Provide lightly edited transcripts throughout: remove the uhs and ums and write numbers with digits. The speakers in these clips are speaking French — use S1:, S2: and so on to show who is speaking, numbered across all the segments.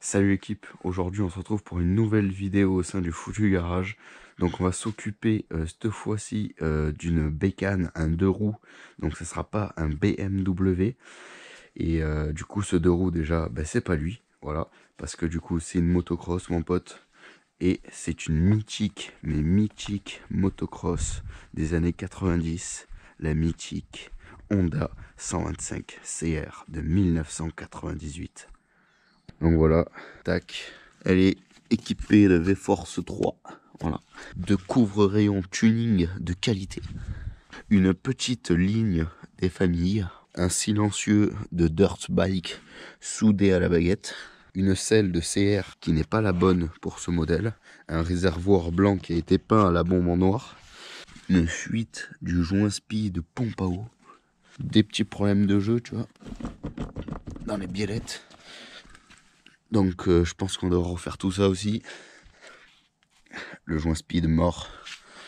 S1: Salut l'équipe, aujourd'hui on se retrouve pour une nouvelle vidéo au sein du Foutu Garage. Donc on va s'occuper cette fois-ci d'une bécane, un deux roues, donc ce sera pas un BMW. Et du coup ce deux roues déjà, c'est pas lui, voilà, parce que du coup c'est une motocross mon pote. Et c'est une mythique, mais mythique motocross des années 90, la mythique Honda 125 CR de 1998. Donc voilà, tac. Elle est équipée de V-Force 3. Voilà. De couvre-rayon tuning de qualité. Une petite ligne des familles. Un silencieux de dirt bike soudé à la baguette. Une selle de CR qui n'est pas la bonne pour ce modèle. Un réservoir blanc qui a été peint à la bombe en noir. Une fuite du joint spi de pompe à eau. Des petits problèmes de jeu, tu vois. Dans les biellettes. Donc je pense qu'on doit refaire tout ça aussi. Le joint speed mort.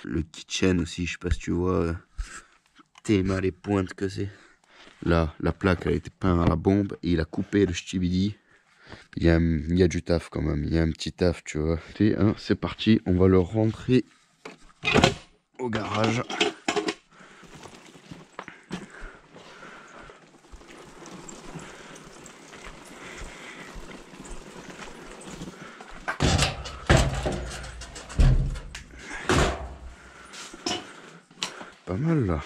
S1: Le kitchen aussi, je sais pas si tu vois. Théma les pointes que c'est. Là, la plaque elle a été peinte à la bombe et il a coupé le ch'tibidi. Il y a du taf quand même, il y a un petit taf, tu vois. Et hein, c'est parti, on va le rentrer au garage. Pas mal là.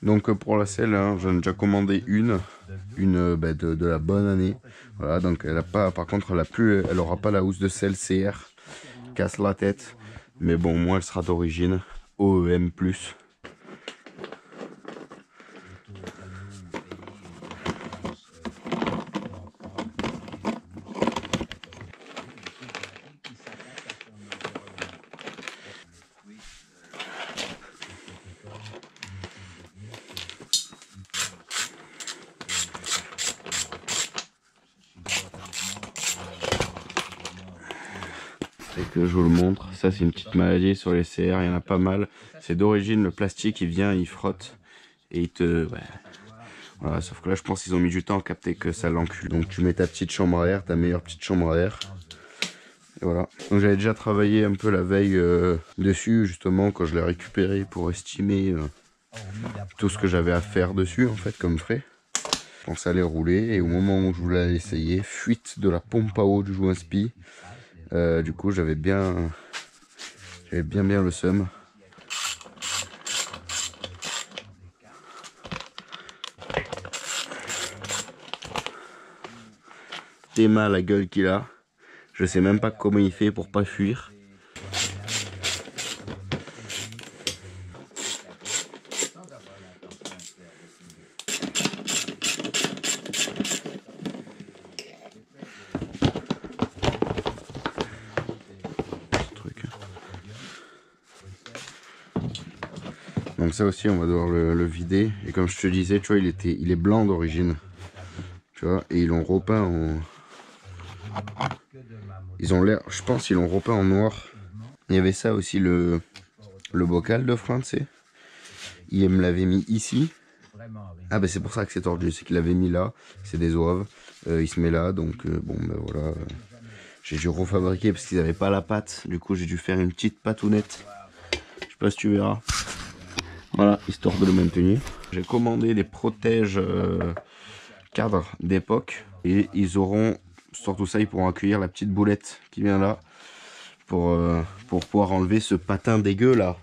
S1: Donc pour la selle, hein, j'en ai déjà commandé une de la bonne année. Voilà, donc elle a pas, par contre, elle aura pas la housse de selle CR, casse la tête. Mais bon, moi elle sera d'origine OEM+. Et que je vous le montre, ça c'est une petite maladie sur les CR, il y en a pas mal. C'est d'origine, le plastique il vient, il frotte et il te... Ouais. Voilà, sauf que là je pense qu'ils ont mis du temps à capter que ça l'encule. Donc tu mets ta petite chambre arrière, ta meilleure petite chambre arrière. Et voilà. Donc j'avais déjà travaillé un peu la veille dessus, justement, quand je l'ai récupéré pour estimer tout ce que j'avais à faire dessus en fait comme frais. Je pensais aller rouler et au moment où je voulais essayer, fuite de la pompe à eau du joint spi. Du coup j'avais bien le seum. Théma la gueule qu'il a. Je sais même pas comment il fait pour pas fuir. Donc ça aussi on va devoir le vider. Et comme je te disais, tu vois, il est blanc d'origine. Tu vois, et ils l'ont repeint en... Ils ont l'air, je pense qu'ils l'ont repeint en noir. Il y avait ça aussi, le bocal de frein, tu sais. Il me l'avait mis ici. Ah c'est pour ça que c'est tordu, c'est qu'il l'avait mis là. C'est des oeuvres. Il se met là, donc voilà. J'ai dû refabriquer parce qu'ils n'avaient pas la pâte. Du coup j'ai dû faire une petite patounette. Je sais pas si tu verras. Voilà, histoire de le maintenir. J'ai commandé des protèges cadres d'époque. Et ils auront, surtout ça, ils pourront accueillir la petite boulette qui vient là. Pour pouvoir enlever ce patin dégueu là.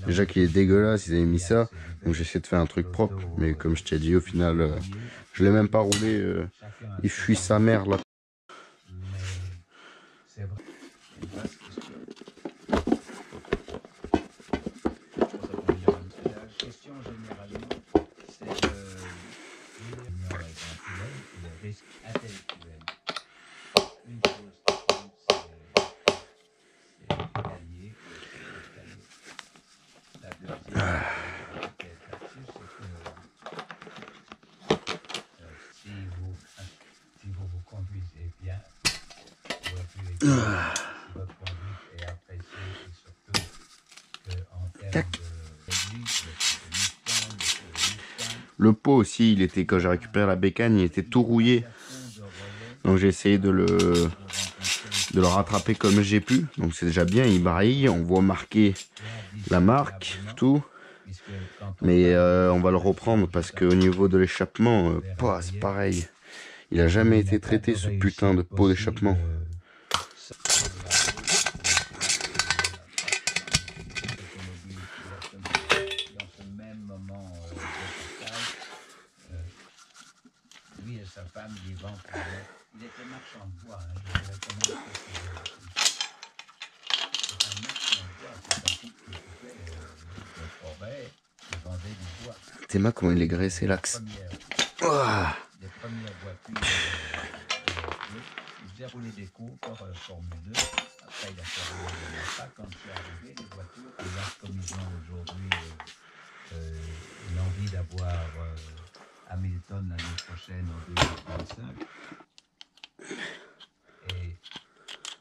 S1: Déjà qu'il est dégueulasse, ils avaient mis ça. Donc j'essaie de faire un truc propre. Mais comme je t'ai dit, au final, je l'ai même pas roulé. Il fuit sa mère là.
S2: votre conduite est appréciée et surtout qu'en termes
S1: Le pot aussi, il était, quand j'ai récupéré la bécane, il était tout rouillé. Donc j'ai essayé de le rattraper comme j'ai pu. Donc c'est déjà bien, il brille, on voit marquer la marque, tout. Mais on va le reprendre parce qu'au niveau de l'échappement, c'est pareil. Il a jamais été traité ce putain de pot d'échappement.
S2: Lui et sa femme vivant. Il était marchand de bois. C'est un marchand de bois. C'est un type qui occupait le forêt, qui vendait du bois.
S1: Théma, comment il est graissé l'axe.
S2: Les premières voitures, il faisait rouler des cours pour Formule 2. Après, il a fait rouler le Massa. Quand c'est arrivé, les voitures, comme ils ont aujourd'hui l'envie d'avoir Hamilton l'année prochaine en 2035. Et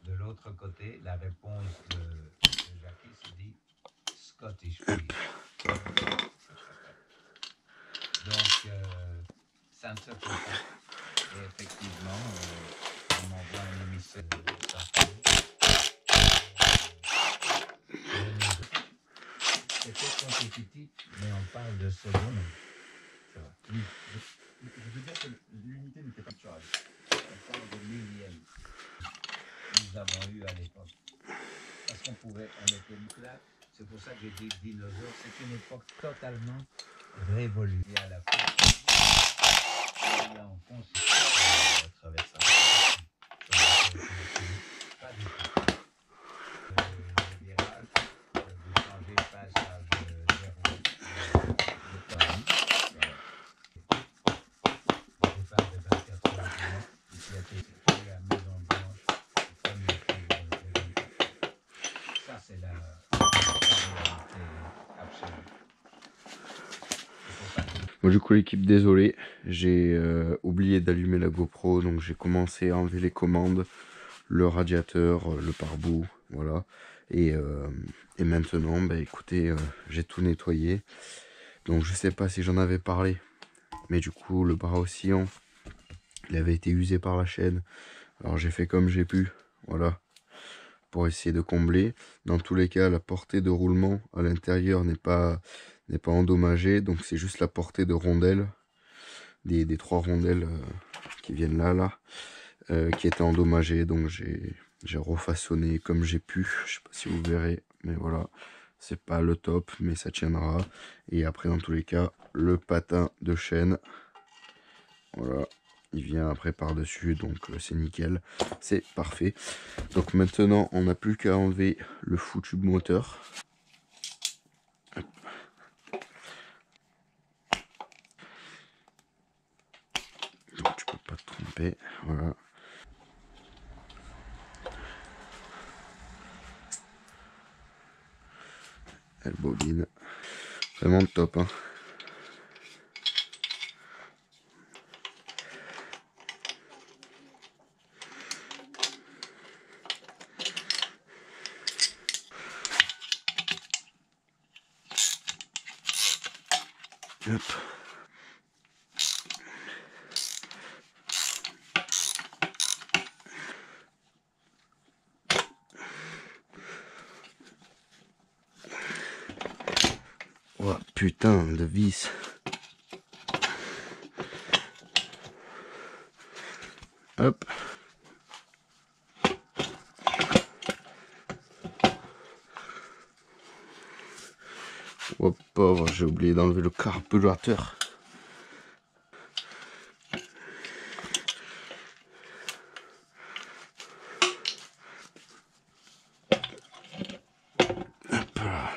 S2: de l'autre côté, la réponse de Jackie se dit Scottish Free. Donc, ça ne se fait pas. Et effectivement, on m'envoie un émissaire de sortie. C'était compétitif, mais on parle de secondes. Oui, je veux dire que l'unité n'était pas chargée. On parle de millième. Nous avons eu à l'époque. Parce qu'on était là. C'est pour ça que j'ai dit dinosaure. C'est une époque totalement révolue. Et à la fin, on considère à travers ça. Pas du tout. Le virage, vous changez passage zéro.
S1: Bon, du coup l'équipe, désolé, j'ai oublié d'allumer la GoPro, donc j'ai commencé à enlever les commandes, le radiateur, le pare-boue, voilà. Et maintenant, bah écoutez, j'ai tout nettoyé. Donc je sais pas si j'en avais parlé, mais du coup le bras oscillant, il avait été usé par la chaîne. Alors j'ai fait comme j'ai pu, voilà, pour essayer de combler. Dans tous les cas, la portée de roulement à l'intérieur n'est pas endommagée, donc c'est juste la portée de rondelles, des 3 rondelles qui viennent là, qui étaient endommagées. Donc j'ai refaçonné comme j'ai pu. Je sais pas si vous verrez, mais voilà, c'est pas le top, mais ça tiendra. Et après, dans tous les cas, le patin de chaîne, voilà, il vient après par dessus, donc c'est nickel, c'est parfait. Donc maintenant on n'a plus qu'à enlever le foutu moteur. Donc tu peux pas te tromper, voilà. Elle bobine, vraiment top, hein. Hop. Oh putain de vis. Hop. Oh pauvre, j'ai oublié d'enlever le carburateur. Hop là.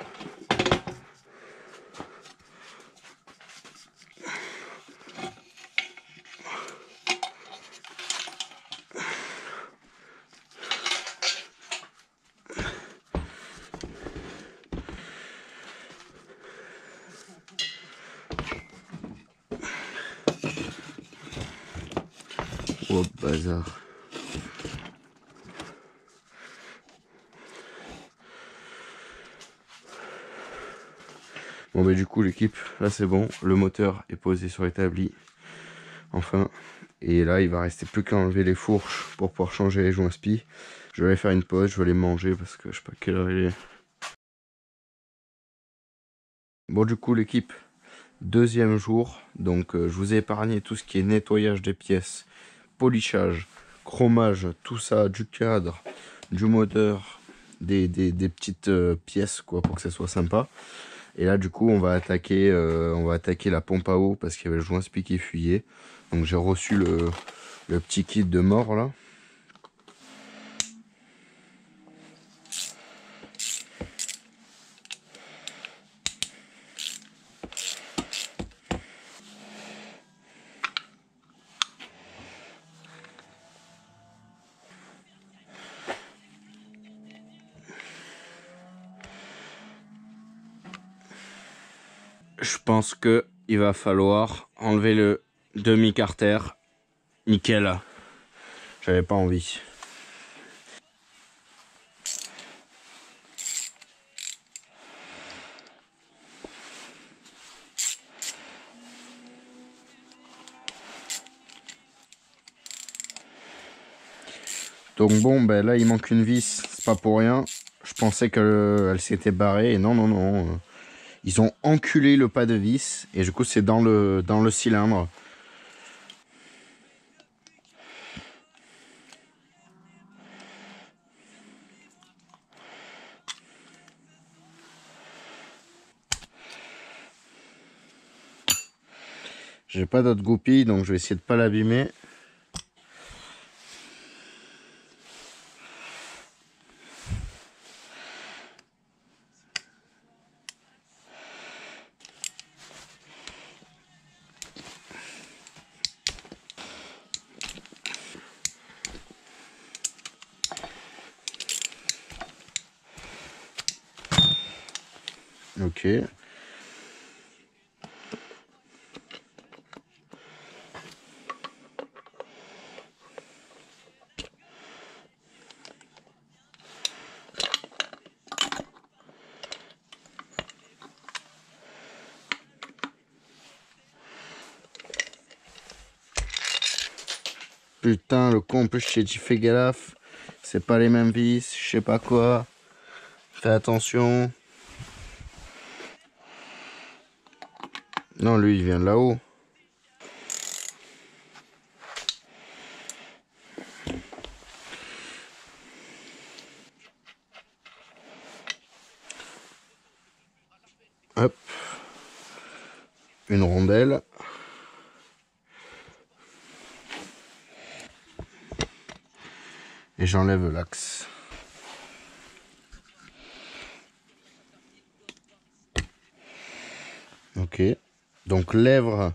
S1: Oh bazar. Bon bah du coup l'équipe, là c'est bon, le moteur est posé sur l'établi, enfin, et là il va rester plus qu'à enlever les fourches pour pouvoir changer les joints spi. Je vais aller faire une pause, je vais aller manger parce que je sais pas quelle heure il est. Bon du coup l'équipe, deuxième jour, donc je vous ai épargné tout ce qui est nettoyage des pièces, polissage, chromage, tout ça, du cadre, du moteur, des petites pièces quoi pour que ça soit sympa. Et là du coup on va attaquer la pompe à eau parce qu'il y avait le joint spi qui fuyait. Donc j'ai reçu le petit kit de mort là. Je pense que il va falloir enlever le demi-carter. Nickel. J'avais pas envie. Donc bon, ben là il manque une vis, c'est pas pour rien. Je pensais qu'elle s'était barrée et non, non, non. Ils ont enculé le pas de vis et du coup c'est dans le cylindre. J'ai pas d'autre goupille donc je vais essayer de pas l'abîmer. Ok. Putain, le con, en plus, j'ai dit fais gaffe. C'est pas les mêmes vis, je sais pas quoi. Fais attention. Non, lui, il vient de là-haut. Hop. Une rondelle. Et j'enlève l'axe. Ok. Donc lèvres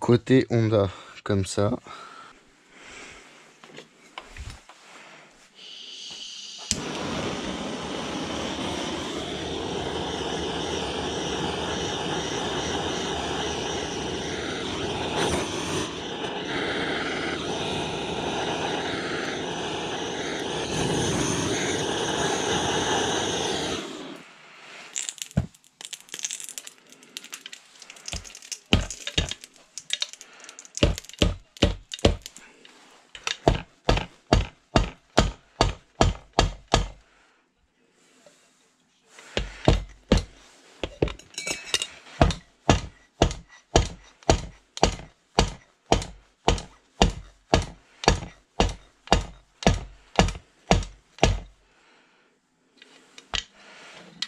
S1: côté Honda, comme ça.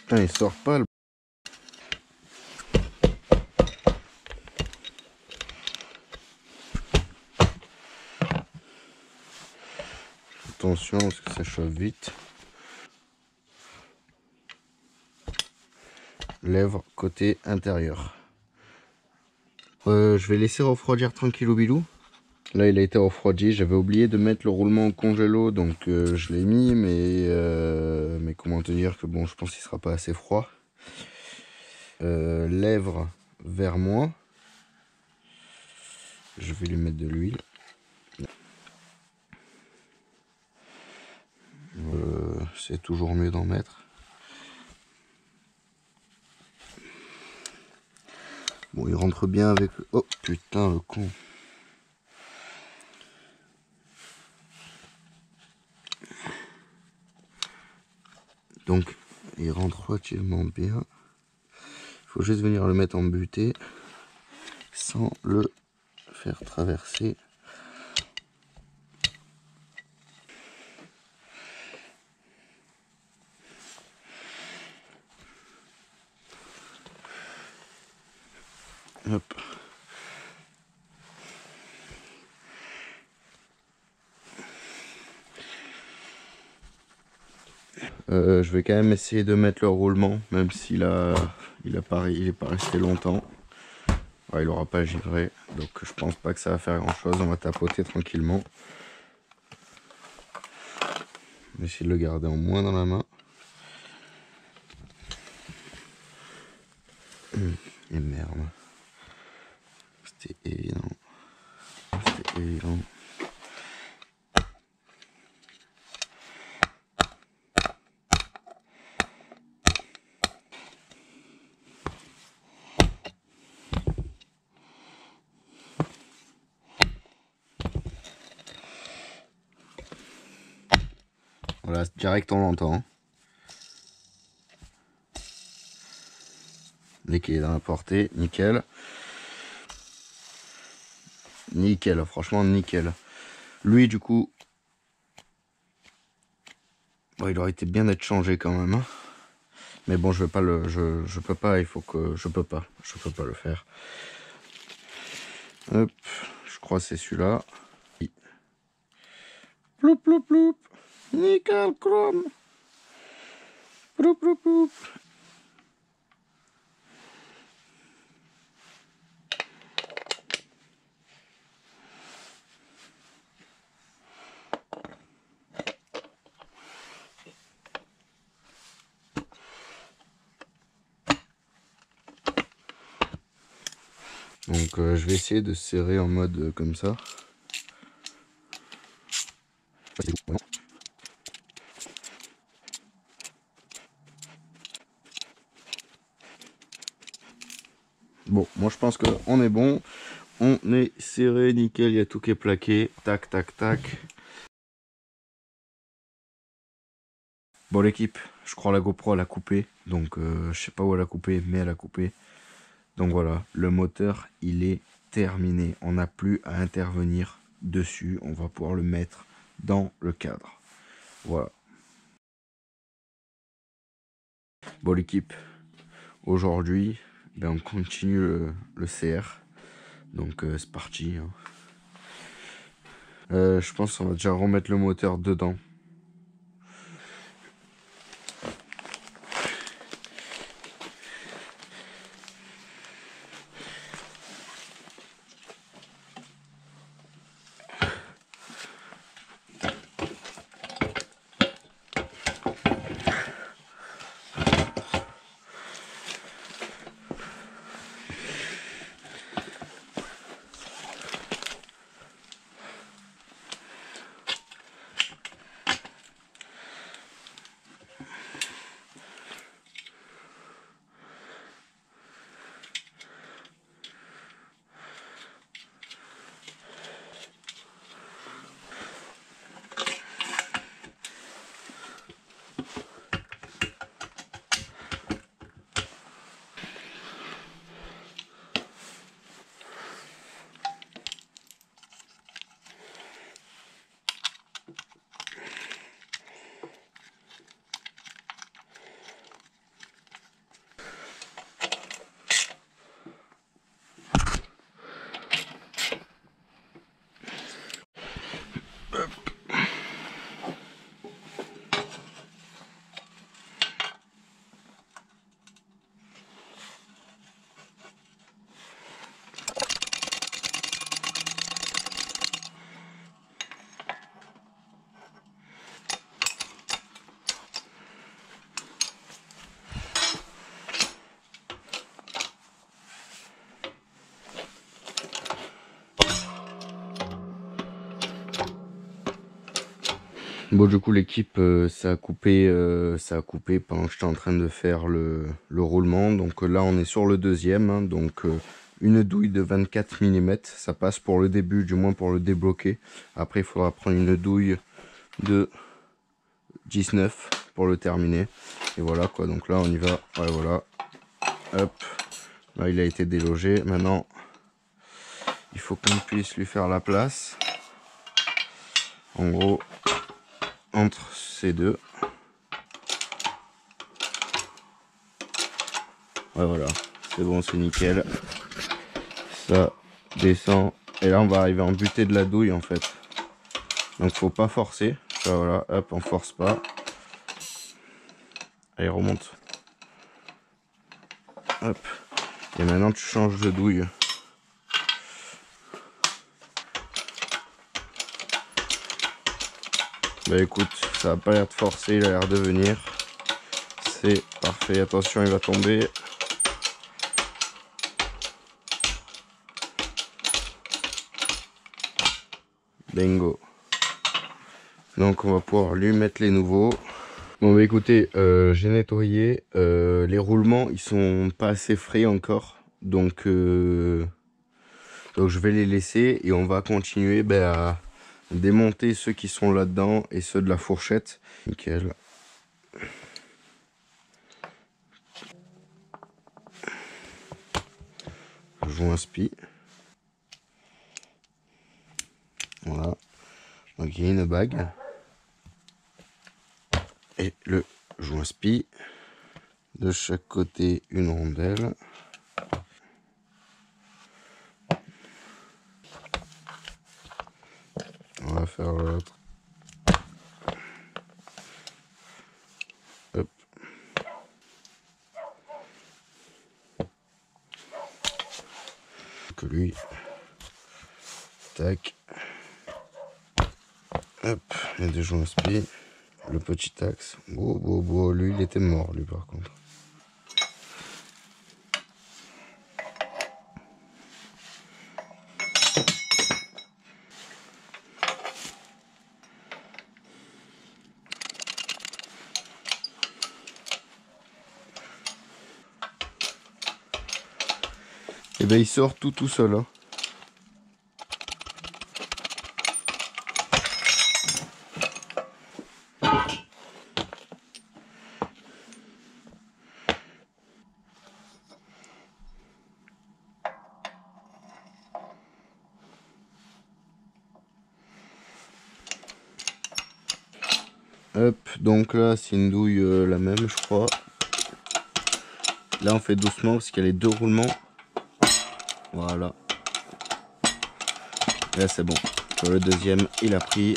S1: Putain, il sort pas le... Attention parce que ça chauffe vite. Lèvres côté intérieur. Je vais laisser refroidir tranquillou bilou. Là il a été refroidi, j'avais oublié de mettre le roulement au congélo donc je l'ai mis mais comment te dire que bon je pense qu'il sera pas assez froid. Lèvres vers moi. Je vais lui mettre de l'huile. C'est toujours mieux d'en mettre. Bon, il rentre bien avec... Oh putain, le con. Donc, il rentre relativement bien. Il faut juste venir le mettre en butée sans le faire traverser. Hop. Je vais quand même essayer de mettre le roulement, même s'il il est pas resté longtemps. Ouais, il aura pas givré, donc je pense pas que ça va faire grand chose. On va tapoter tranquillement. On va essayer de le garder en moins dans la main. Et merde. C'était évident. C'était évident. Voilà, direct on l'entend. Dès qu'il est dans la portée, nickel. Nickel, franchement nickel. Lui du coup, bon, il aurait été bien d'être changé quand même. Hein. Mais bon, je vais pas le, je peux pas, il faut que, je peux pas le faire. Hop, je crois que c'est celui-là. Ploup ploup ploup, nickel chrome. Ploup ploup ploup. Donc je vais essayer de serrer en mode comme ça. Bon, moi je pense qu'on est bon. On est serré, nickel, il y a tout qui est plaqué. Tac, tac, tac. Bon l'équipe, je crois la GoPro elle a coupé. Donc je sais pas où elle a coupé, mais elle a coupé. Donc voilà, le moteur il est terminé. On n'a plus à intervenir dessus. On va pouvoir le mettre dans le cadre. Voilà. Bon l'équipe, aujourd'hui, ben, on continue le CR. Donc c'est parti. Hein. Je pense qu'on va déjà remettre le moteur dedans. Bon du coup l'équipe ça a coupé pendant que j'étais en train de faire le roulement. Donc là on est sur le deuxième. Hein, donc une douille de 24 mm. Ça passe pour le début, du moins pour le débloquer. Après, il faudra prendre une douille de 19 pour le terminer. Et voilà quoi, donc là on y va. Ouais, voilà. Hop. Là il a été délogé. Maintenant, il faut qu'on puisse lui faire la place. En gros, entre ces deux. Ouais, voilà. C'est bon, c'est nickel. Ça descend. Et là on va arriver en butée de la douille en fait. Donc faut pas forcer. Ça, voilà, hop, on force pas. Allez, remonte. Hop. Et maintenant tu changes de douille. Bah écoute, ça a pas l'air de forcer, il a l'air de venir. C'est parfait, attention, il va tomber. Bingo. Donc on va pouvoir lui mettre les nouveaux. Bon bah écoutez, j'ai nettoyé. Les roulements, ils sont pas assez frais encore. Donc je vais les laisser et on va continuer à démonter ceux qui sont là-dedans et ceux de la fourchette. Nickel. Joint spi. Voilà. Donc il y a une bague. Et le joint spi. De chaque côté une rondelle. On va faire l'autre. Hop. Que lui. Tac. Hop. Les deux joints spi. Le petit axe. Lui il était mort lui par contre. Et ben il sort tout seul. Hein. Hop, donc là c'est une douille la même je crois. Là on fait doucement parce qu'il y a les deux roulements. Voilà. Et là c'est bon. Sur le deuxième il a pris.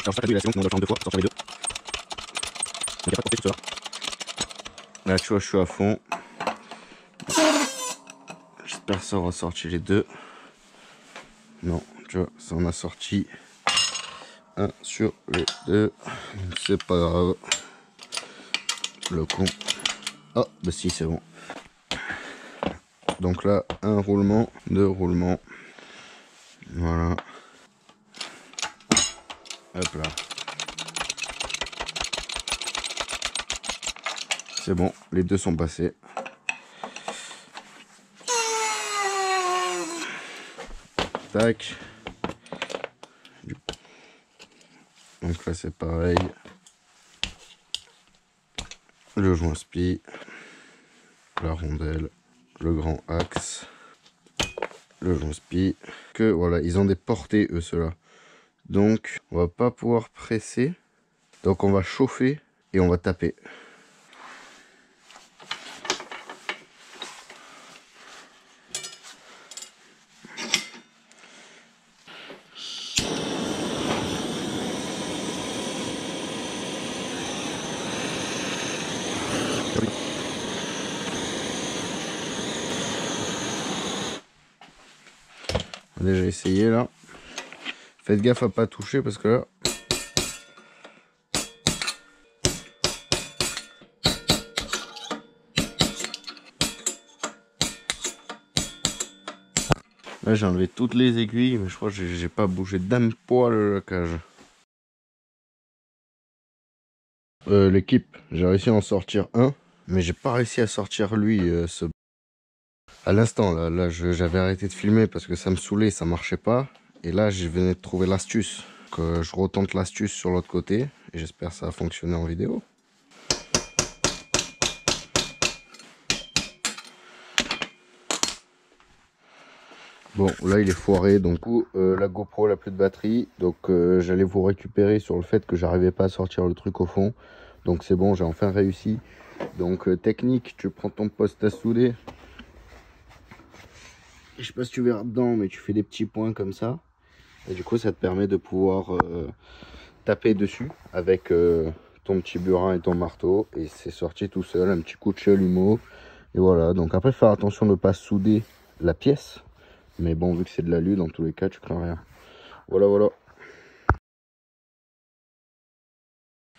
S1: Alors ça là c'est bon, on doit faire deux fois, sortir les deux. Donc il n'y a pas de portée tout ça. Là tu vois je suis à fond. J'espère que ça aura sorti les deux. Non, tu vois, ça en a sorti un sur les deux. C'est pas grave. Le con. Ah, bah si, c'est bon. Donc là, un roulement, deux roulements. Voilà. Hop là. C'est bon, les deux sont passés. Tac. Donc là, c'est pareil. Le joint spi. La rondelle. Le grand axe. Le joint spi. Que voilà, ils ont des portées, eux, ceux-là. Donc, on va pas pouvoir presser. Donc, on va chauffer et on va taper. On a déjà essayé là. Faites gaffe à pas toucher parce que là. Là j'ai enlevé toutes les aiguilles, mais je crois que j'ai pas bougé d'un poil la cage. L'équipe, j'ai réussi à en sortir un, mais j'ai pas réussi à sortir lui. À l'instant, j'avais arrêté de filmer parce que ça me saoulait, ça marchait pas. Et là, je venais de trouver l'astuce. Je retente l'astuce sur l'autre côté et j'espère que ça va fonctionner en vidéo. Bon, là il est foiré, donc la GoPro n'a plus de batterie, donc j'allais vous récupérer sur le fait que j'arrivais pas à sortir le truc au fond. Donc c'est bon, j'ai enfin réussi. Donc technique, tu prends ton poste à souder. Je sais pas si tu verras dedans, mais tu fais des petits points comme ça. Et du coup ça te permet de pouvoir taper dessus avec ton petit burin et ton marteau. Et c'est sorti tout seul, un petit coup de chalumeau. Et voilà, donc après faire attention de ne pas souder la pièce. Mais bon, vu que c'est de l'alu, dans tous les cas, tu crains rien. Voilà, voilà.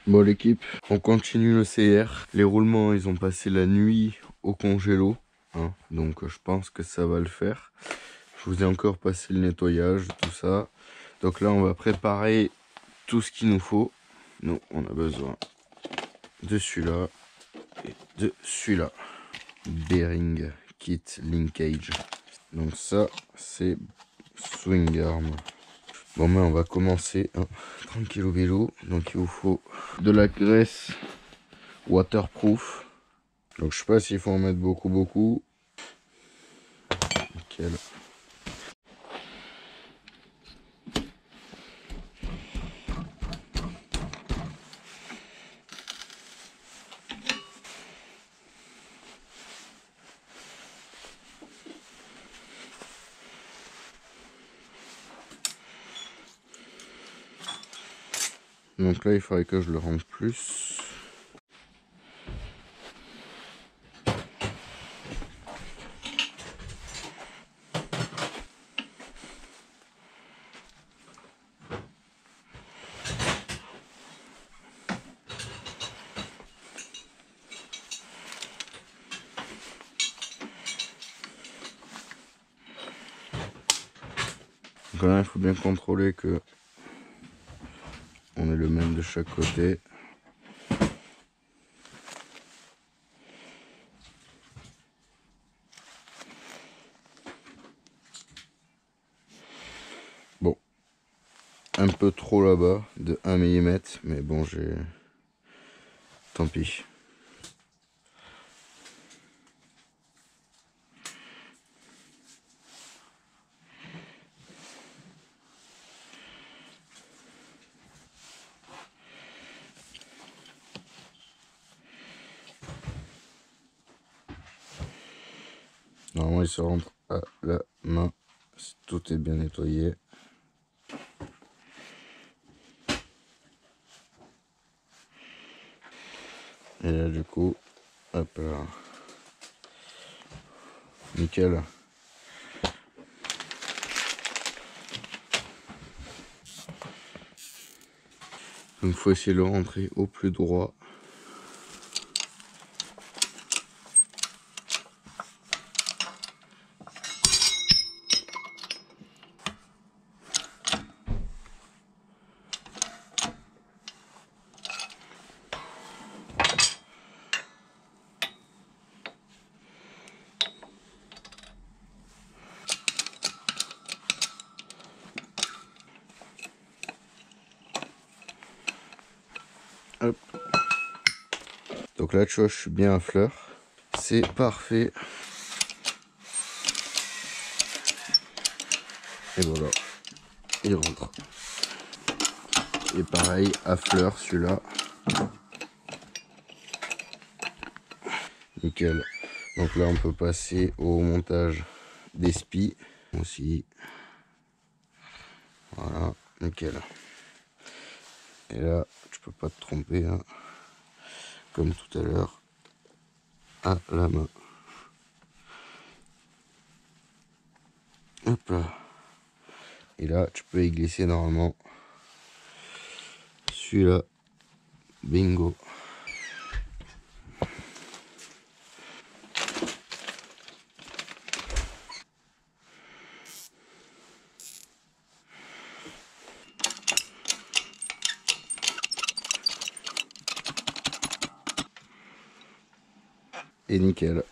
S1: Bon, l'équipe, on continue le CR. Les roulements, ils ont passé la nuit au congélo. Hein, donc, je pense que ça va le faire. Je vous ai encore passé le nettoyage, tout ça. Donc là, on va préparer tout ce qu'il nous faut. Nous, on a besoin de celui-là et de celui-là. Bearing Kit Linkage. Donc ça, c'est swing arm. Bon, mais on va commencer hein, tranquille au vélo. Donc il vous faut de la graisse waterproof. Donc je sais pas s'il faut en mettre beaucoup. Nickel. Donc là il faudrait que je le range plus. Donc là il faut bien contrôler que on est le même de chaque côté. Bon, un peu trop là-bas de 1 mm, mais bon j'ai... Tant pis. Normalement il se rentre à la main si tout est bien nettoyé. Et là du coup, hop là. Nickel. Donc il faut essayer de le rentrer au plus droit. Hop. Donc là tu vois je suis bien à fleur. C'est parfait. Et voilà. Il rentre. Et pareil à fleur celui-là. Nickel. Donc là on peut passer au montage des spies aussi. Voilà, nickel. Et là tu peux pas te tromper hein, comme tout à l'heure à la main. Hop là. Et là tu peux y glisser normalement. Celui-là, bingo. Et nickel.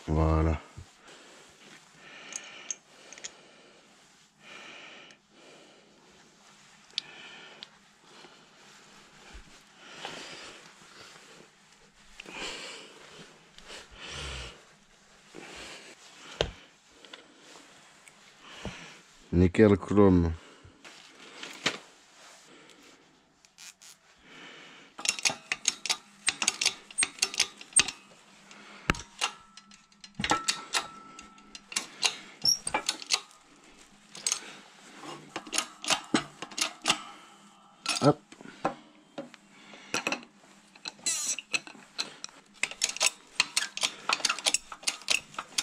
S1: Voilà. Nickel chrome. Hop.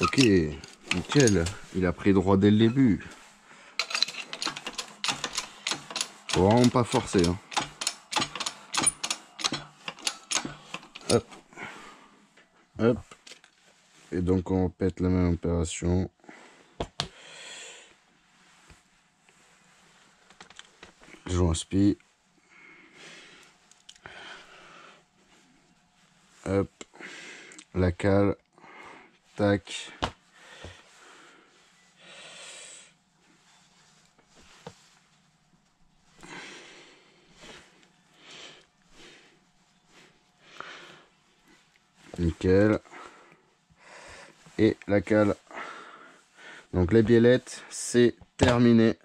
S1: Ok, nickel. Il a pris droit dès le début. Faut vraiment pas forcer. Hein. Hop. Hop. Et donc on répète la même opération. Joint spi. Hop. La cale. Tac. Nickel. Et la cale. Donc les biellettes, c'est terminé.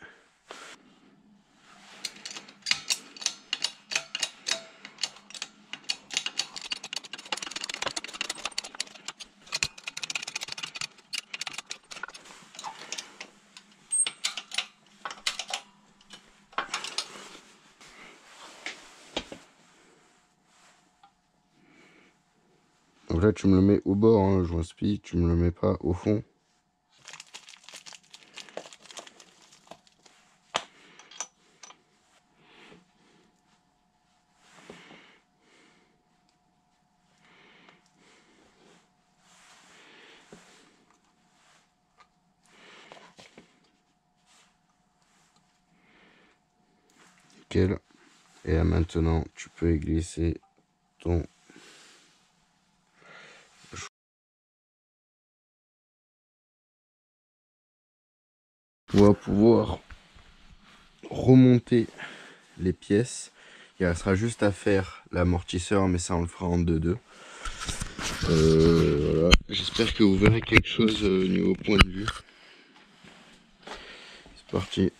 S1: Donc là tu me le mets au bord, hein, joint spi, tu me le mets pas au fond. Nickel. Et là maintenant tu peux y glisser ton... On va pouvoir remonter les pièces. Il restera juste à faire l'amortisseur, mais ça on le fera en 2-2. Voilà. J'espère que vous verrez quelque chose au niveau point de vue. C'est parti.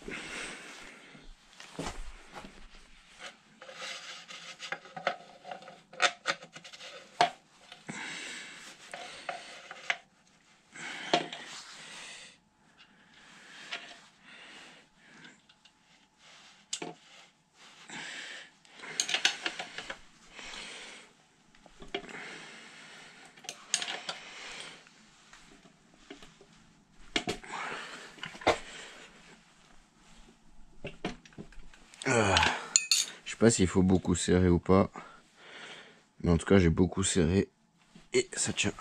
S1: Je sais pas s'il faut beaucoup serrer ou pas, mais en tout cas j'ai beaucoup serré et ça tient.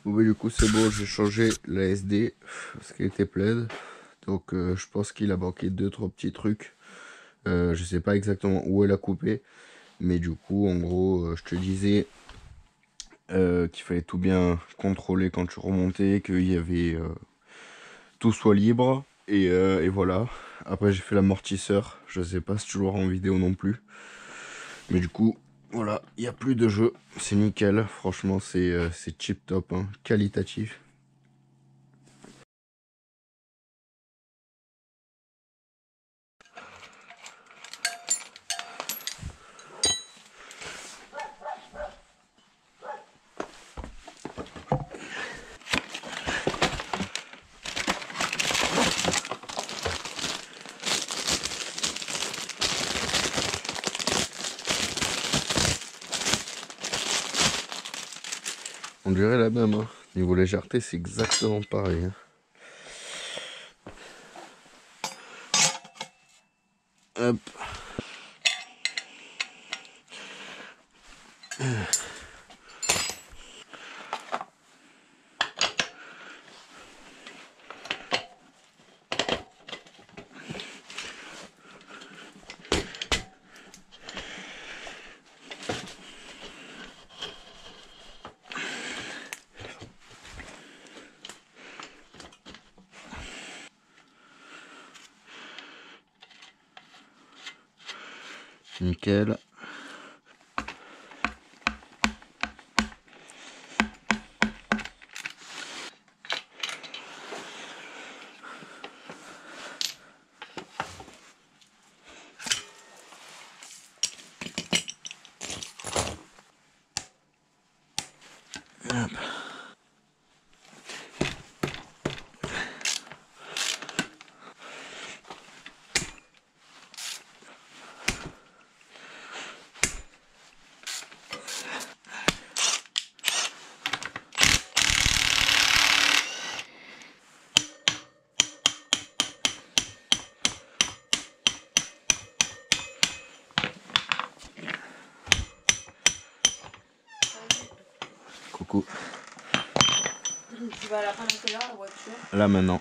S1: Bon, bah, du coup c'est bon, j'ai changé la SD parce qu'elle était pleine, donc je pense qu'il a manqué 2-3 petits trucs, Je sais pas exactement où elle a coupé, mais du coup, en gros, je te disais qu'il fallait tout bien contrôler quand tu remontais, qu'il y avait tout soit libre, et voilà. Après, j'ai fait l'amortisseur, je sais pas si tu l'auras en vidéo non plus, mais du coup, voilà, il n'y a plus de jeu, c'est nickel, franchement, c'est chip top, hein, qualitatif. On dirait la même, hein. Niveau légèreté, c'est exactement pareil, hein. Hop. Nickel. Hop. Coucou.
S3: Tu vas la prendre là, la voiture?
S1: Là maintenant.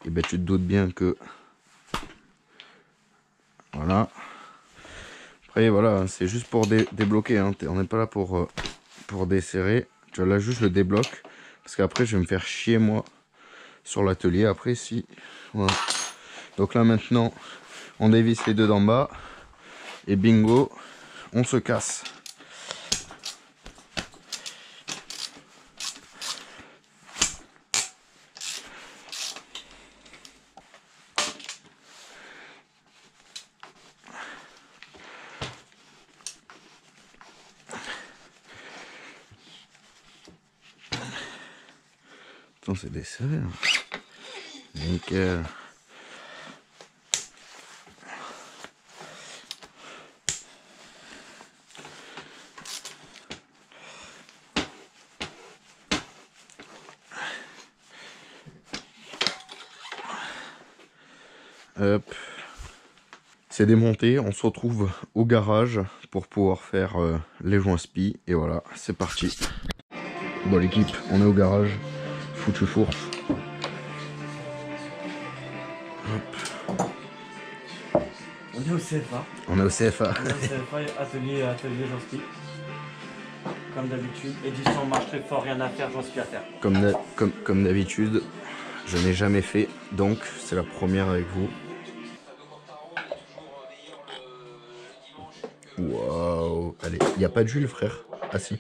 S1: Et ben tu te doutes bien que voilà. Après voilà, c'est juste pour débloquer, hein. On n'est pas là pour desserrer. Tu vois là juste le débloque. Parce qu'après je vais me faire chier moi sur l'atelier. Après si. Voilà. Donc là maintenant on dévisse les deux d'en bas. Et bingo, on se casse. Attends, c'est desserré. Hein. Nickel. Hop. C'est démonté, on se retrouve au garage pour pouvoir faire les joints spi. Et voilà, c'est parti. Bon l'équipe, on est au garage. Foutu fourche. Hop.
S4: On est au CFA.
S1: On est au CFA.
S4: On est au CFA, atelier Jean Spi. Comme d'habitude, édition marche très fort, rien à faire, Jean Spi à faire.
S1: Comme d'habitude, je n'ai jamais fait, donc c'est la première avec vous. Waouh. Allez, il n'y a pas d'huile frère. Ah si.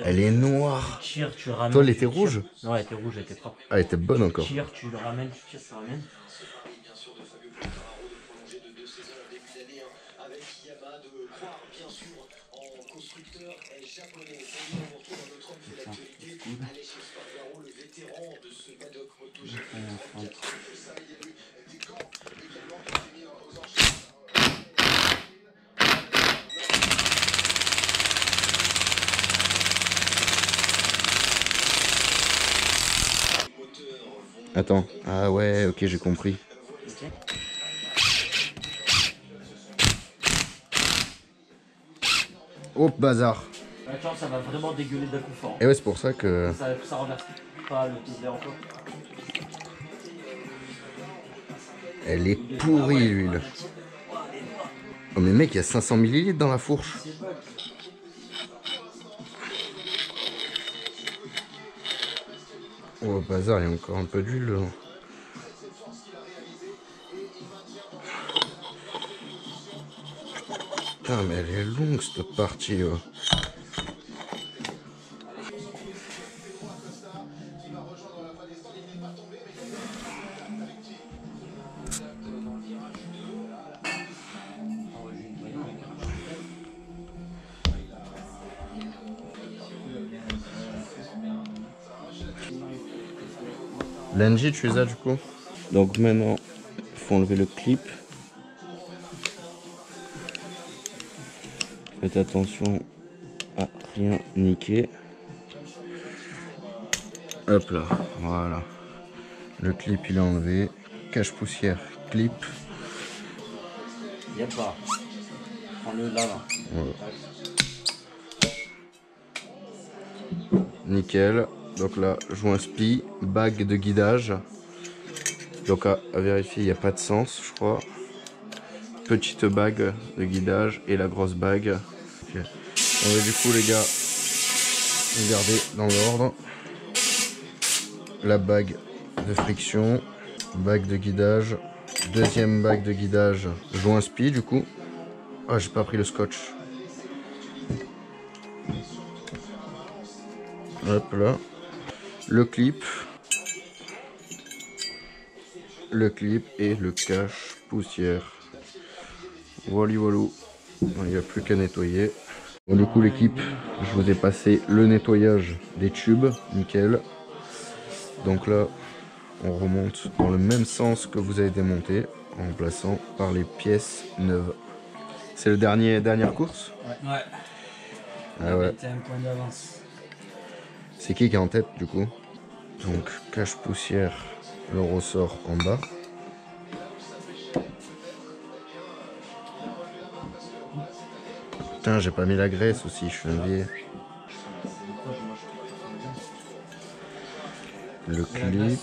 S1: Elle est noire.
S4: Tu tires, tu ramènes.
S1: Toi elle était rouge?
S4: Non, elle était rouge, elle était propre.
S1: Ah, elle était bonne encore.
S4: Tu tires, tu le ramènes, tu tires, tu ramènes.
S1: Attends. Ah ouais, ok, j'ai compris.
S4: Ok.
S1: Oh, bazar.
S4: Attends, ça va vraiment dégueuler d'un coup fort.
S1: Et ouais, c'est pour ça que...
S4: Ça renverse pas le pizza encore.
S1: Elle est pourrie, l'huile. Oh, mais mec, il y a 500 ml dans la fourche. Oh, bazar, il y a encore un peu d'huile dedans. Putain, mais elle est longue, cette partie, oh. L'NG, tu les as du coup? Donc maintenant, il faut enlever le clip. Faites attention à rien niquer. Hop là, voilà. Le clip il est enlevé. Cache poussière, clip.
S4: Y'a pas. Prends-le là.
S1: Voilà. Nickel. Donc là, joint spi, bague de guidage. Donc à vérifier, il n'y a pas de sens, je crois. Petite bague de guidage et la grosse bague. Okay. On va du coup les gars, regardez dans l'ordre. La bague de friction, bague de guidage, deuxième bague de guidage, joint spi du coup. Ah, j'ai pas pris le scotch. Hop là. Le clip et le cache poussière. Voilà, voilà. Il n'y a plus qu'à nettoyer. Bon, du coup l'équipe, je vous ai passé le nettoyage des tubes, nickel. Donc là, on remonte dans le même sens que vous avez démonté, en remplaçant par les pièces neuves. C'est le dernière course?
S4: Ouais.
S1: Ah ouais.
S4: T'as un point d'avance.
S1: C'est qui est en tête du coup? Donc cache poussière, le ressort en bas. Putain, j'ai pas mis la graisse aussi, je suis un vieil. Le clip.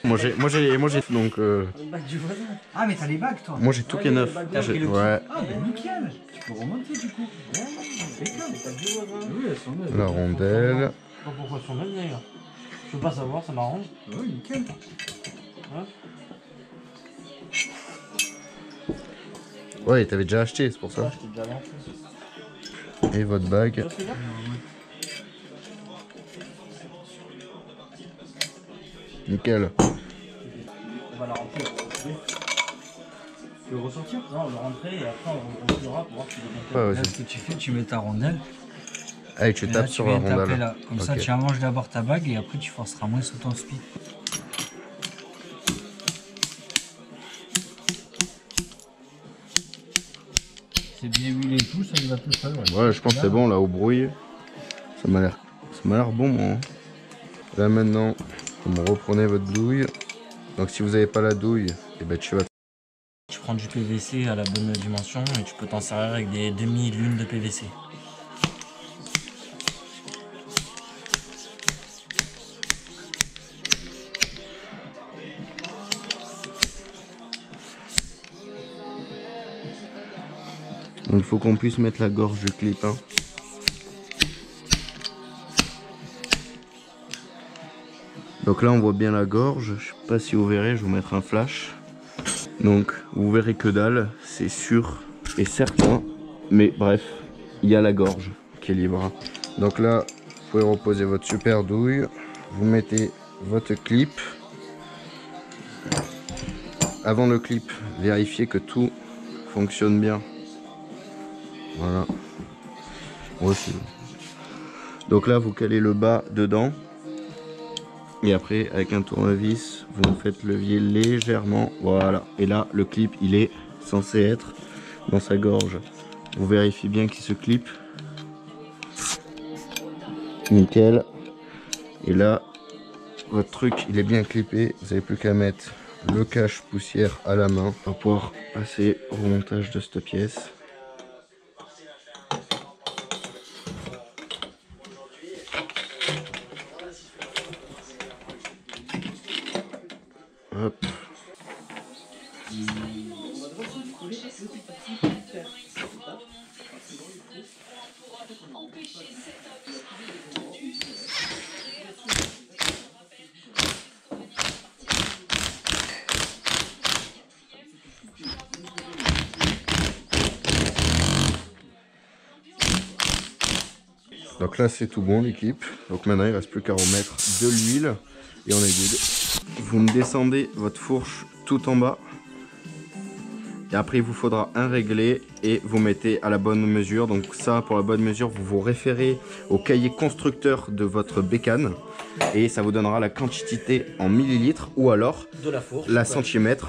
S1: Moi j'ai donc
S4: Le bac du voisin.
S2: Ah, mais t'as les bagues, toi.
S1: moi j'ai tout qui est neuf. Ouais.
S2: Ah, bah nickel. Tu peux remonter, du coup. Ouais, impeccable. Oui, elles sont neuves.
S1: La rondelle.
S4: Je sais pas pourquoi elles sont neuves d'ailleurs. Je peux pas savoir, ça m'arrange.
S2: Ouais, nickel.
S1: Ouais, t'avais déjà acheté, c'est pour ça.
S4: Je t'ai déjà lancé.
S1: Et votre bague. Nickel.
S4: On va la rentrer. Tu veux ressortir? Non, on va rentrer et après on refera pour voir si c'est bien.
S1: Ouais,
S2: Là, ce que tu fais, tu mets ta rondelle.
S1: Allez, tu
S2: Et là,
S1: tapes
S2: tu
S1: sur la
S2: viens taper
S1: rondelle.
S2: là. Comme ça,
S1: Ok.
S2: tu allonges d'abord ta bague et après, tu forceras moins sur ton speed. C'est bien huilé et tout, ça y va tout seul.
S1: Ouais, je pense que c'est bon là au bruit. Ça m'a l'air bon moi. Là maintenant, vous me reprenez votre douille. Donc si vous n'avez pas la douille, et ben tu vas.
S4: Tu prends du PVC à la bonne dimension et tu peux t'en servir avec des demi-lunes de PVC.
S1: Donc il faut qu'on puisse mettre la gorge du clip. Hein. Donc là on voit bien la gorge. Je sais pas si vous verrez, je vais vous mettre un flash. Donc vous verrez que dalle, c'est sûr et certain. Mais bref, il y a la gorge qui est libre. Donc là, vous pouvez reposer votre super douille. Vous mettez votre clip. Avant le clip, vérifiez que tout fonctionne bien. Voilà. Ouais, donc là, vous calez le bas dedans. Et après, avec un tournevis, vous faites levier légèrement. Voilà. Et là, le clip, il est censé être dans sa gorge. Vous vérifiez bien qu'il se clip. Nickel. Et là, votre truc, il est bien clippé. Vous n'avez plus qu'à mettre le cache poussière à la main pour pouvoir passer au montage de cette pièce. Hop. Donc là c'est tout bon l'équipe. Donc maintenant il reste plus qu'à remettre de l'huile et on est good. Vous me descendez votre fourche tout en bas. Et après il vous faudra un réglé et vous mettez à la bonne mesure. Donc ça pour la bonne mesure vous vous référez au cahier constructeur de votre bécane. Et ça vous donnera la quantité en millilitres ou alors
S4: De la fourche.
S1: la centimètre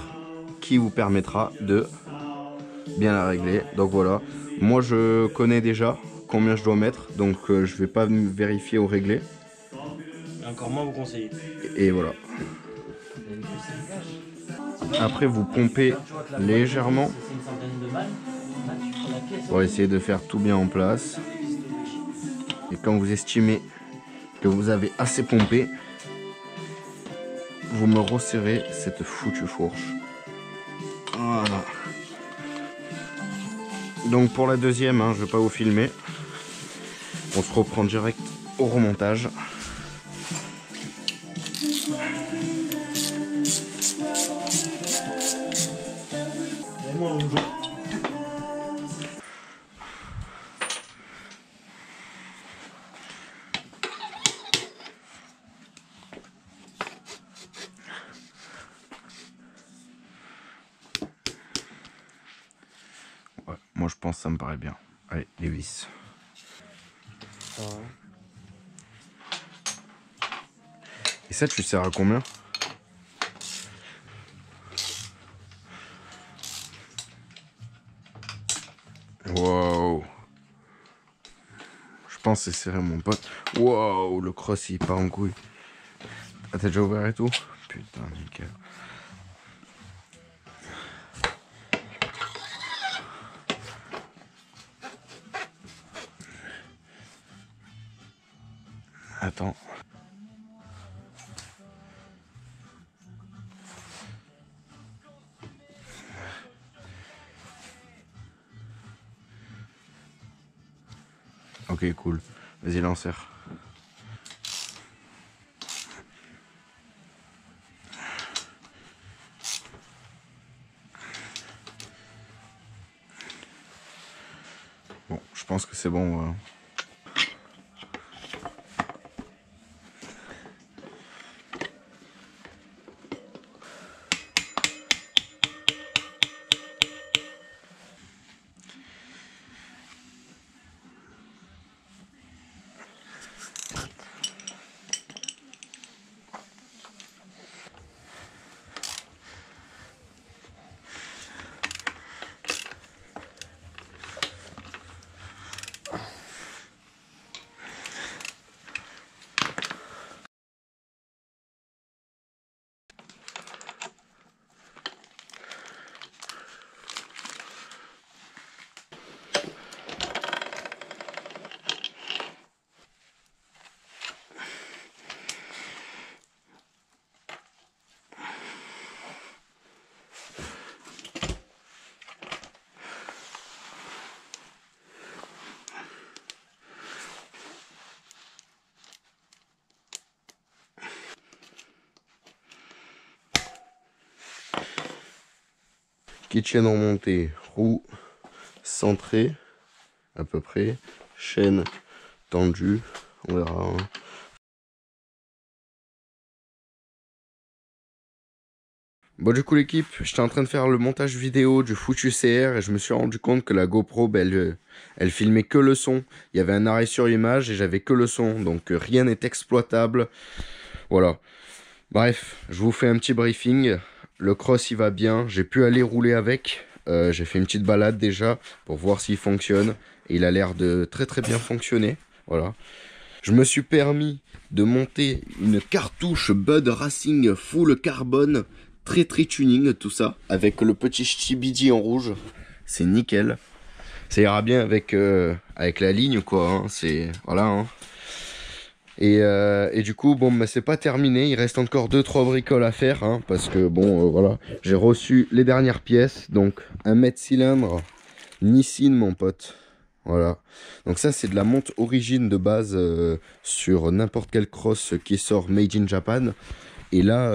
S1: qui vous permettra de bien la régler. Donc voilà, moi je connais déjà combien je dois mettre, donc je vais pas vérifier au réglé.
S4: Encore moins vous conseillez.
S1: Et voilà. Après vous pompez légèrement pour essayer de faire tout bien en place. Et quand vous estimez que vous avez assez pompé, vous me resserrez cette foutue fourche. Voilà. Donc pour la deuxième, hein, je vais pas vous filmer. On se reprend direct au remontage. Ouais, moi je pense que ça me paraît bien. Allez, les vis. Et ça, tu sers à combien? Wow. Je pense que c'est serré, mon pote. Wow, le cross il part en couille. Ah, t'as déjà ouvert et tout? Putain, nickel. Attends. Ok, cool. Vas-y, l'enserre. Bon, je pense que c'est bon. Kitchen remontée, roue centrée à peu près, chaîne tendue, on verra. Hein. Bon du coup l'équipe, j'étais en train de faire le montage vidéo du foutu CR et je me suis rendu compte que la GoPro, elle filmait que le son. Il y avait un arrêt sur image et j'avais que le son, donc rien n'est exploitable. Voilà. Bref, je vous fais un petit briefing. Le cross il va bien, j'ai pu aller rouler avec. J'ai fait une petite balade déjà pour voir s'il fonctionne. Et il a l'air de très très bien fonctionner. Voilà. Je me suis permis de monter une cartouche Bud Racing full carbone, très tuning tout ça, avec le petit Chibidi en rouge. C'est nickel. Ça ira bien avec, avec la ligne quoi. Hein. C'est voilà. Hein. Et du coup, bon, bah, c'est pas terminé. Il reste encore 2-3 bricoles à faire. Hein, parce que, bon, voilà. J'ai reçu les dernières pièces. Donc, un mètre cylindre Nissin, mon pote. Voilà. Donc, ça, c'est de la monte origine de base sur n'importe quel cross qui sort Made in Japan. Et là,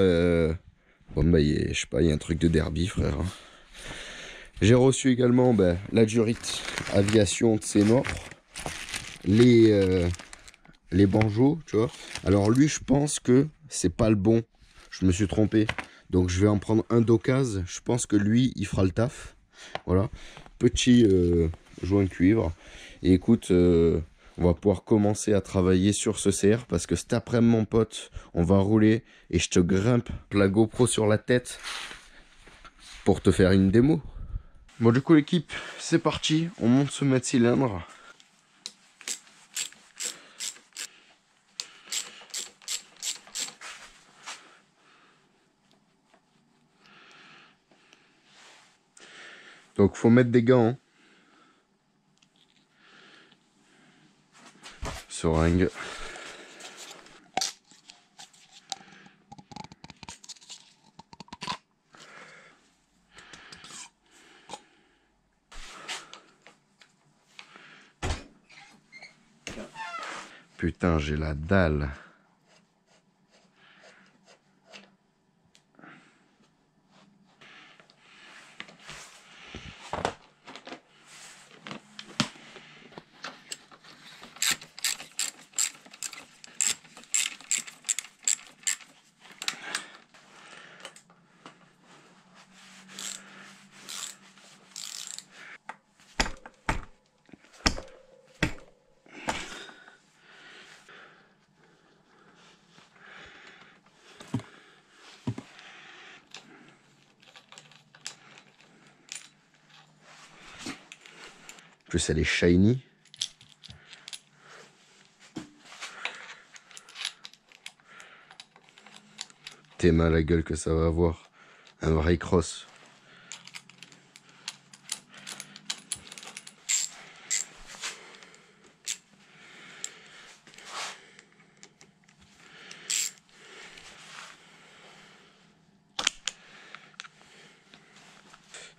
S1: bon, bah, je sais pas, il y a un truc de derby, frère. Hein. J'ai reçu également bah, la Durite Aviation de Sénor. Les banjos, tu vois. Alors lui, je pense que c'est pas le bon. Je me suis trompé. Donc je vais en prendre un d'occasion. Je pense que lui, il fera le taf. Voilà. Petit joint cuivre. Et écoute, on va pouvoir commencer à travailler sur ce CR. Parce que cet après-midi, mon pote, on va rouler. Et je te grimpe la GoPro sur la tête. Pour te faire une démo. Bon, du coup, l'équipe, c'est parti. On monte ce mètre cylindre. Donc faut mettre des gants. Hein. Seringue. Putain, j'ai la dalle. En plus, elle est shiny. T'es mal la gueule que ça va avoir. Un vrai cross.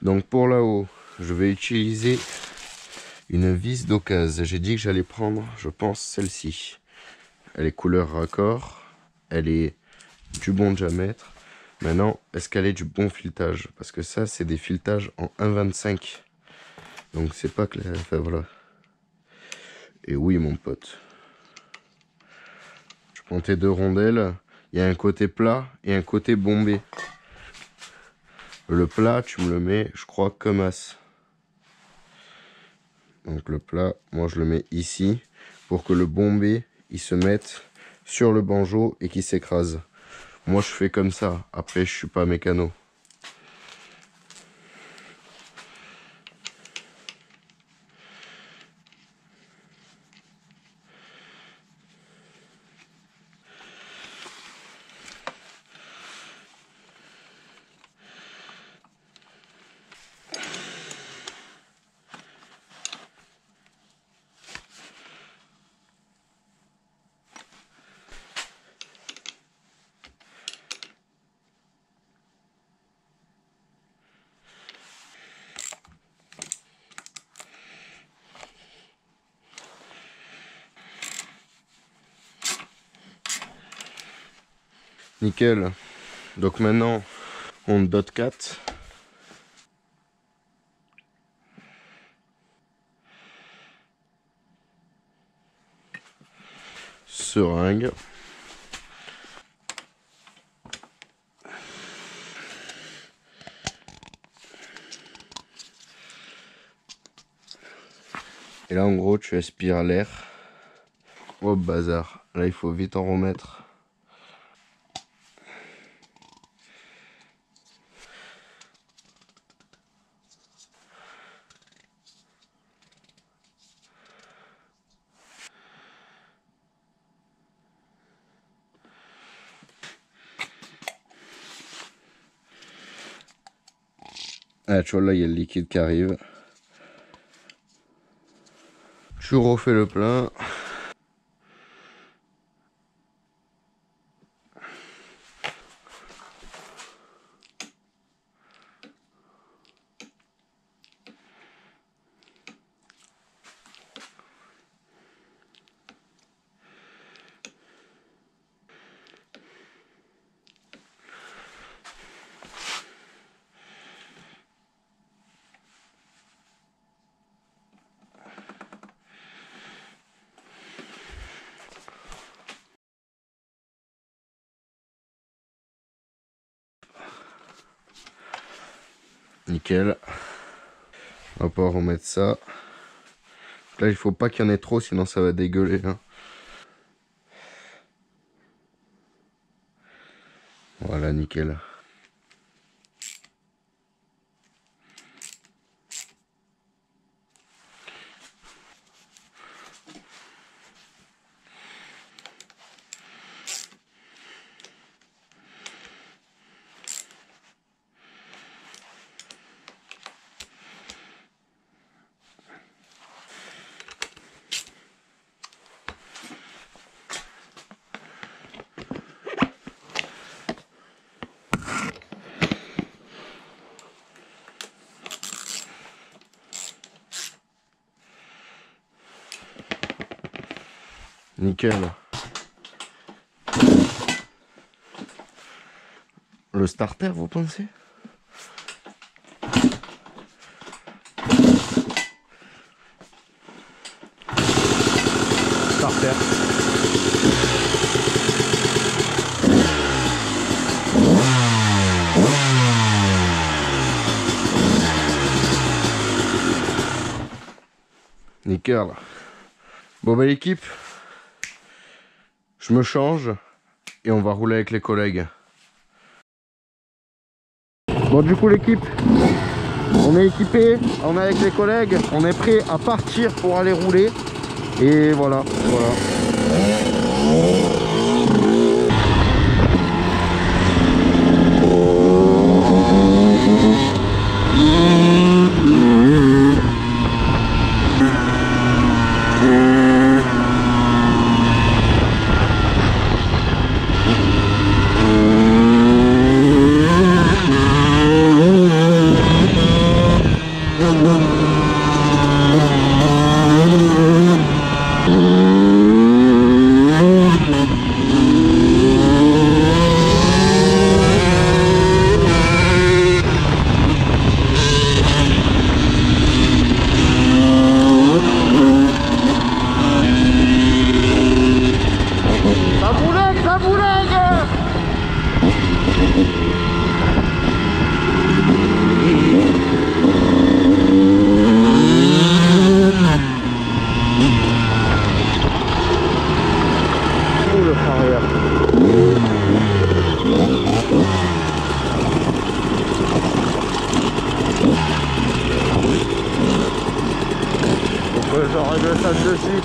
S1: Donc pour là-haut, je vais utiliser une vis d'occasion. J'ai dit que j'allais prendre, je pense, celle-ci. Elle est couleur raccord. Elle est du bon diamètre. Maintenant, est-ce qu'elle est du bon filetage? Parce que ça, c'est des filetages en 1,25. Donc c'est pas clair. Enfin voilà. Et oui, mon pote. Je prends tes deux rondelles. Il y a un côté plat et un côté bombé. Le plat, tu me le mets, je crois, comme as. Donc le plat, moi je le mets ici pour que le bombé, il se mette sur le banjo et qu'il s'écrase. Moi je fais comme ça. Après, je suis pas mécano. Nickel. Donc maintenant, on dot 4. Seringue. Et là, en gros, tu aspires l'air. Oh, bazar. Là, il faut vite en remettre. Ah, tu vois, là, il y a le liquide qui arrive. Tu refais le plein. Nickel. On va pouvoir remettre ça. Là, il faut pas qu'il y en ait trop, sinon ça va dégueuler. Hein. Voilà, nickel. Nickel. Le starter, vous pensez? Starter. Nickel. Bon bah l'équipe, je me change et on va rouler avec les collègues. Bon du coup l'équipe, on est équipé, on est avec les collègues, on est prêt à partir pour aller rouler. Et voilà. Je règle ça de suite.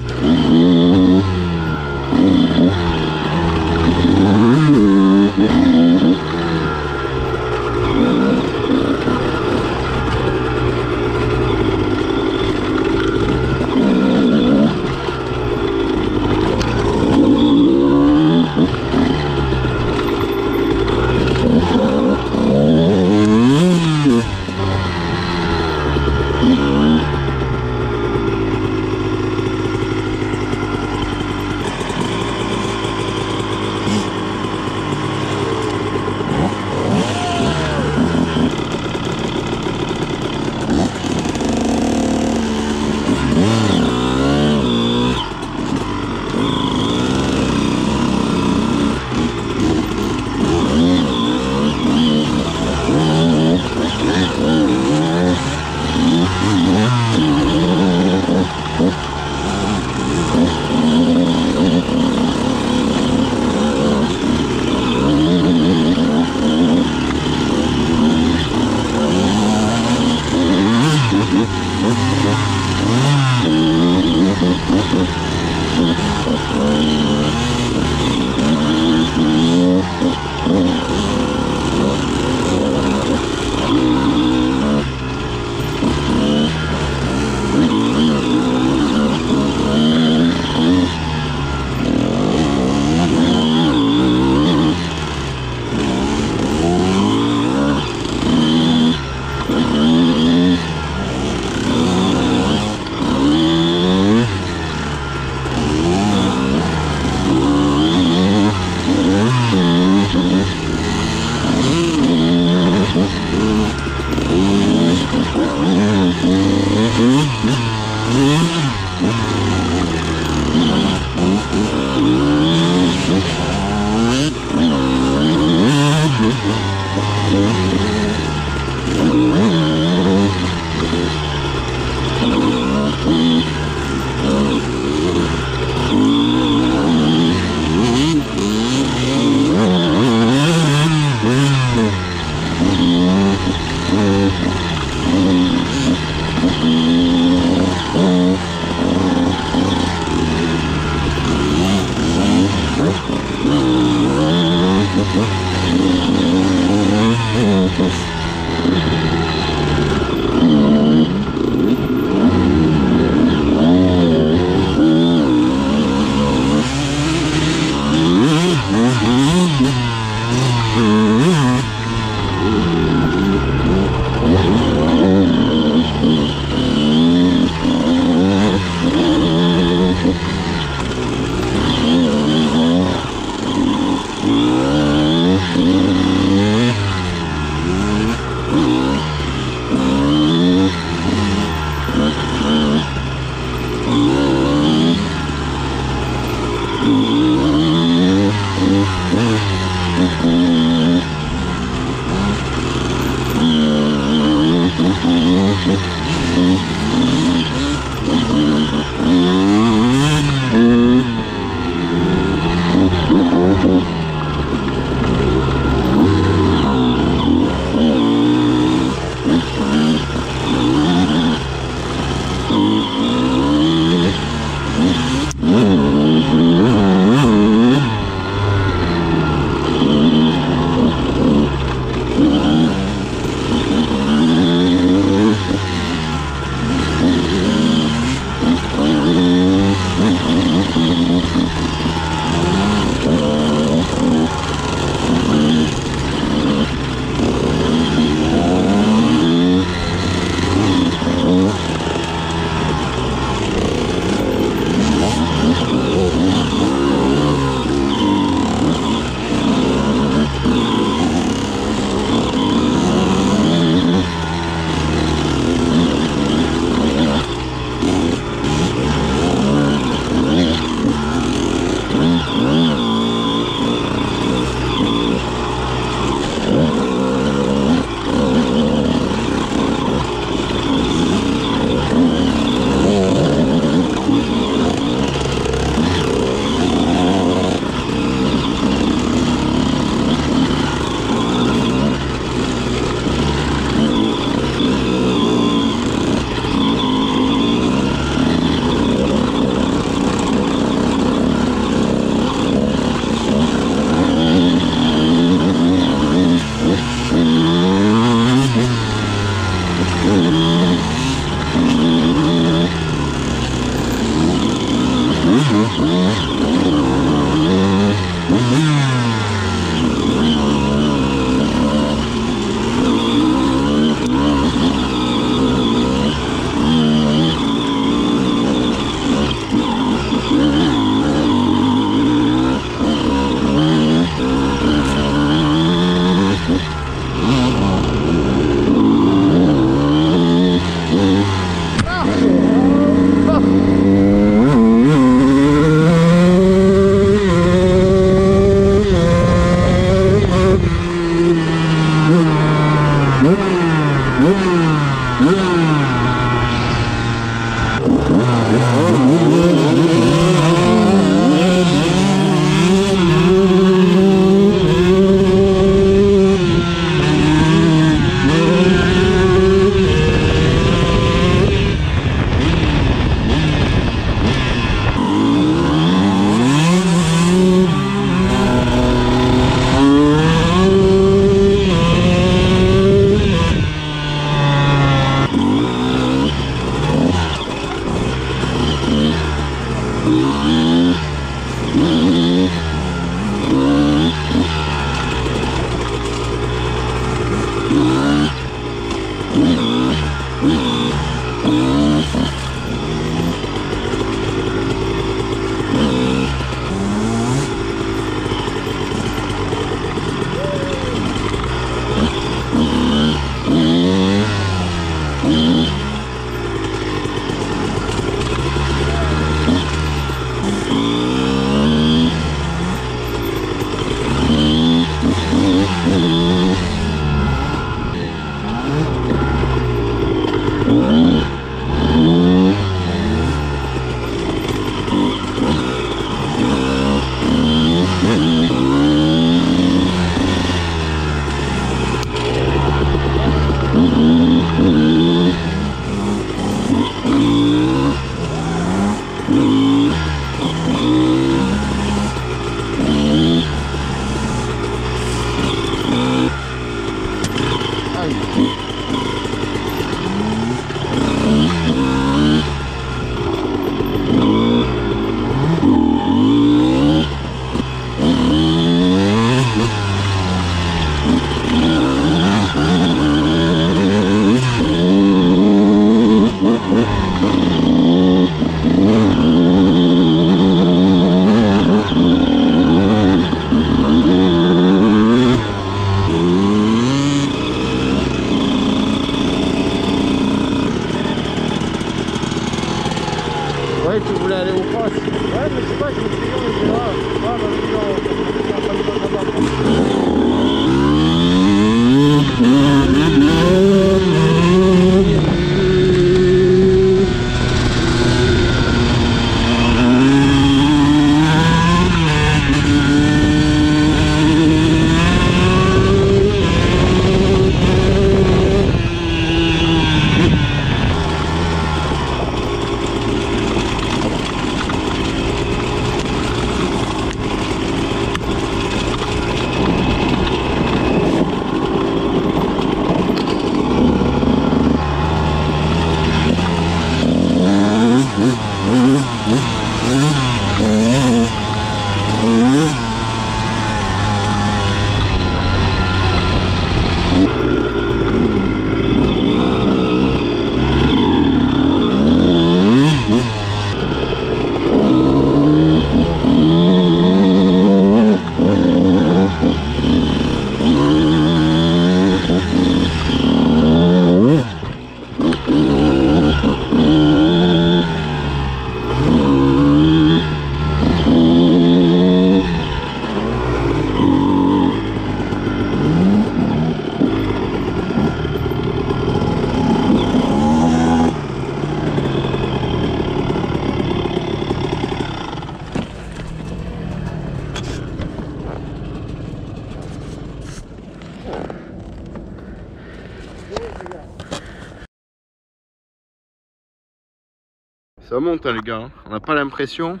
S1: Ça monte hein, les gars, hein. On n'a pas l'impression.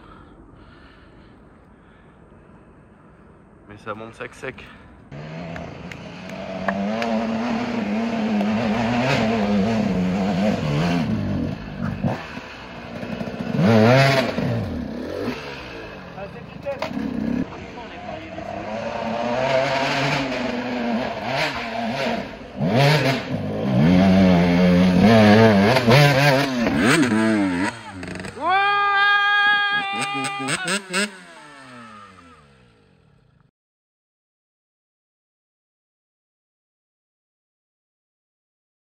S1: Mais ça monte sec sec.